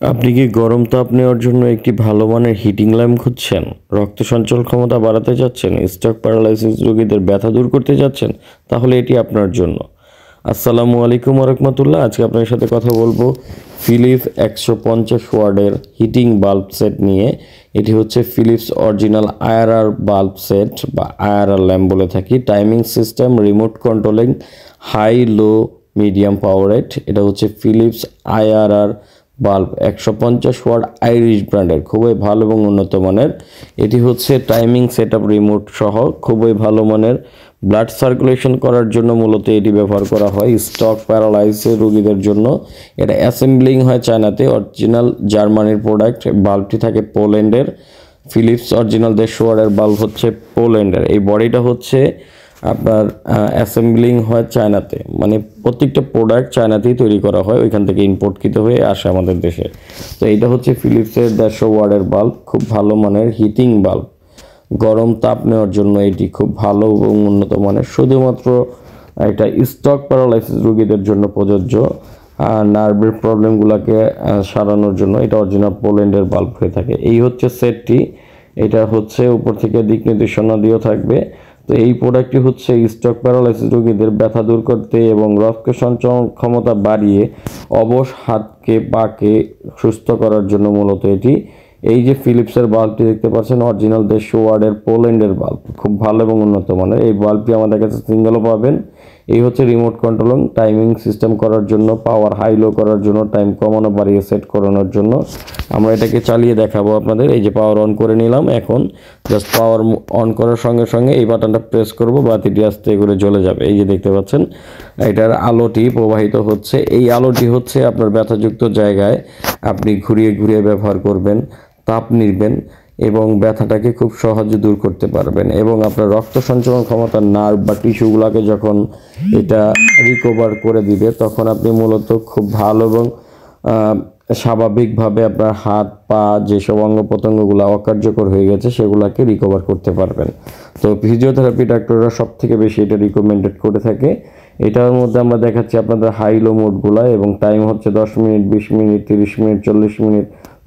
আপনি কি গরম তাপ নেওয়ার জন্য একটি ভালো মানের হিটিং ল্যাম্প খুঁজছেন? রক্ত সঞ্চালন ক্ষমতা বাড়াতে চাচ্ছেন? স্ট্রোক প্যারালাইসিস রোগীদের ব্যথা দূর করতে চাচ্ছেন? তাহলে এটি আপনার জন্য। আসসালামু আলাইকুম রহমতুল্লাহ। আজকে আপনার সাথে কথা বলবো ফিলিপস 150 ওয়াটের হিটিং বাল্ব সেট নিয়ে। এটি হচ্ছে Philips original IRR bulb set বা আইআরআর ল্যাম্প বলে থাকি। Timing system, remote controlling, high low medium power rate. এটা হচ্ছে Philips IRR bulb 150 watt Irish ব্র্যান্ডের, খুবই ভালো এবং উন্নত মানের। এটি হচ্ছে টাইমিং সেটআপ রিমোট সহ খুবই ভালো মানের। ব্লাড সার্কুলেশন করার জন্য মূলত এটি ব্যবহার করা হয়। স্ট্রোক প্যারালাইসিস রোগীদের জন্য এটা অ্যাসেম্বলিং হয় চায়নাতে। অরিজিনাল জার্মানির প্রোডাক্ট। বাল্বটি থাকে পোল্যান্ডের। ফিলিপস অরিজিনাল 150 ওয়াটের বাল্ব হচ্ছে পোল্যান্ডের। এই বডিটা হচ্ছে আপনার অ্যাসেম্বলিং হয় চায়নাতে, মানে প্রত্যেকটা প্রোডাক্ট চায়নাতেই তৈরি করা হয়, ওইখান থেকে ইম্পোর্টকৃত হয়ে আসে আমাদের দেশে। তো এইটা হচ্ছে ফিলিপসের 150 ওয়াটের বাল্ব, খুব ভালো মানের হিটিং বাল্ব। গরম তাপ নেওয়ার জন্য এটি খুব ভালো এবং উন্নত মানের। শুধুমাত্র এটা স্ট্রোক প্যারালাইসিস রোগীদের জন্য প্রযোজ্য। নার্ভের প্রবলেমগুলোকে সারানোর জন্য এটা অরিজিনাল পোল্যান্ডের বাল্ব হয়ে থাকে। এই হচ্ছে সেটটি। এটা হচ্ছে উপর থেকে দিক নির্দেশনা দিয়েও থাকবে। তো এই প্রোডাক্টটি হচ্ছে স্ট্রোক প্যারালাইসিস রোগীদের ব্যথা দূর করতে এবং রক্ত সঞ্চালন ক্ষমতা বাড়িয়ে অবশ হাতকে পাকে সুস্থ করার জন্য মূলত এটি। এই যে ফিলিপসের বাল্বটি দেখতে পাচ্ছেন অরিজিনাল 150 ওয়াটের পোল্যান্ডের বাল্ব, খুব ভালো এবং উন্নত মানের। এই বাল্বটি আমাদের কাছে সিঙ্গেলও পাবেন। এই হচ্ছে রিমোট কন্ট্রোলিং, টাইমিং সিস্টেম করার জন্য, পাওয়ার হাই লো করার জন্য, টাইম কমানো বাড়িয়ে সেট করানোর জন্য। আমরা এটাকে চালিয়ে দেখাবো আপনাদের। এই যে পাওয়ার অন করে নিলাম, এখন জাস্ট পাওয়ার অন করার সঙ্গে সঙ্গে এই বাটনটা প্রেস করব, বাতিটি আস্তে করে জ্বলে যাবে। এই যে দেখতে পাচ্ছেন এটার আলোটি প্রবাহিত হচ্ছে। এই আলোটি হচ্ছে আপনার ব্যথাযুক্ত জায়গায় আপনি ঘুরিয়ে ঘুরিয়ে ব্যবহার করবেন, তাপ নিবেন এবং ব্যথাটাকে খুব সহজে দূর করতে পারবেন। এবং আপনার রক্ত সঞ্চালন ক্ষমতার নার্ভ বা টিস্যুগুলোকে যখন এটা রিকভার করে দিবে, তখন আপনি মূলত খুব ভালো এবং স্বাভাবিকভাবে আপনার হাত পা যেসব অঙ্গ প্রত্যঙ্গগুলো অকার্যকর হয়ে গেছে সেগুলোকে রিকভার করতে পারবেন। তো ফিজিওথেরাপি ডাক্তাররা সব থেকে বেশি এটা রিকমেন্ডেড করে থাকে। এটার মধ্যে আমরা দেখাচ্ছি আপনাদের হাই লো মোডগুলো, এবং টাইম হচ্ছে 10 minute, 20 minute, 30 minute, 40 minute,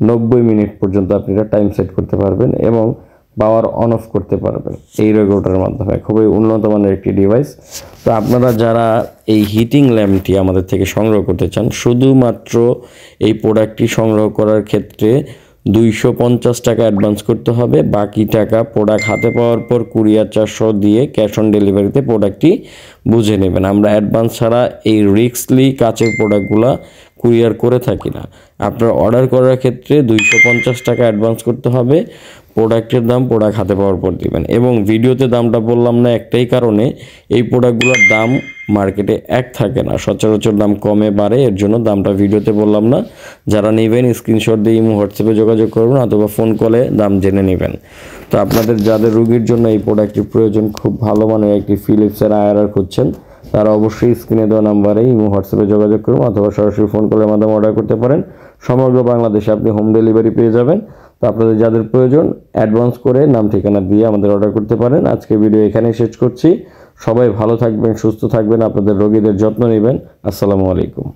90 minute পর্যন্ত আপনি এটা টাইম সেট করতে পারবেন এবং পাওয়ার অন অফ করতে পারবেন এই রেগুলেটরের মাধ্যমে। খুবই উন্নত মানের একটি ডিভাইস। তো আপনারা যারা এই হিটিং ল্যাম্পটি আমাদের থেকে সংগ্রহ করতে চান, শুধুমাত্র এই প্রোডাক্টটি সংগ্রহ করার ক্ষেত্রে 250 টাকা অ্যাডভান্স করতে হবে। বাকি টাকা প্রোডাক্ট হাতে পাওয়ার পর কুরিয়ার চার্জ দিয়ে ক্যাশ অন ডেলিভারিতে প্রোডাক্টটি বুঝে নেবেন। আমরা অ্যাডভান্স ছাড়া এই রিক্সলি কাচের প্রোডাক্টগুলো কুরিয়ার করে থাকি না। আপনার অর্ডার করার ক্ষেত্রে 250 টাকা অ্যাডভান্স করতে হবে। প্রোডাক্টের দাম প্রোডাক্ট হাতে পাওয়ার পর দিবেন। এবং ভিডিওতে দামটা বললাম না একটাই কারণে, এই প্রোডাক্টগুলোর দাম মার্কেটে এক থাকে না, সচরাচর দাম কমে বাড়ে, এর জন্য দামটা ভিডিওতে বললাম না। যারা নেবেন স্ক্রিনশট দিয়ে ইমো হোয়াটসঅ্যাপে যোগাযোগ করবেন অথবা ফোন কলে দাম জেনে নেবেন। তো আপনাদের যাদের রোগীর জন্য এই প্রোডাক্টটির প্রয়োজন, খুব ভালো মানের একটি ফিলিপসের আইআরআর খুঁজছেন, তারা অবশ্যই স্ক্রিনে দেওয়া নাম্বারে ইমো হোয়াটসঅ্যাপে যোগাযোগ করুন অথবা সরাসরি ফোন কলের মাধ্যমে অর্ডার করতে পারেন। সমগ্র বাংলাদেশে আপনি হোম ডেলিভারি পেয়ে যাবেন। তো আপনাদের যাদের প্রয়োজন অ্যাডভান্স করে নাম ঠিকানা দিয়ে আমাদের অর্ডার করতে পারেন। আজকে ভিডিও এখানেই শেষ করছি। সবাই ভালো থাকবেন, সুস্থ থাকবেন, আপনাদের রোগীদের যত্ন নেবেন। আসসালামু আলাইকুম।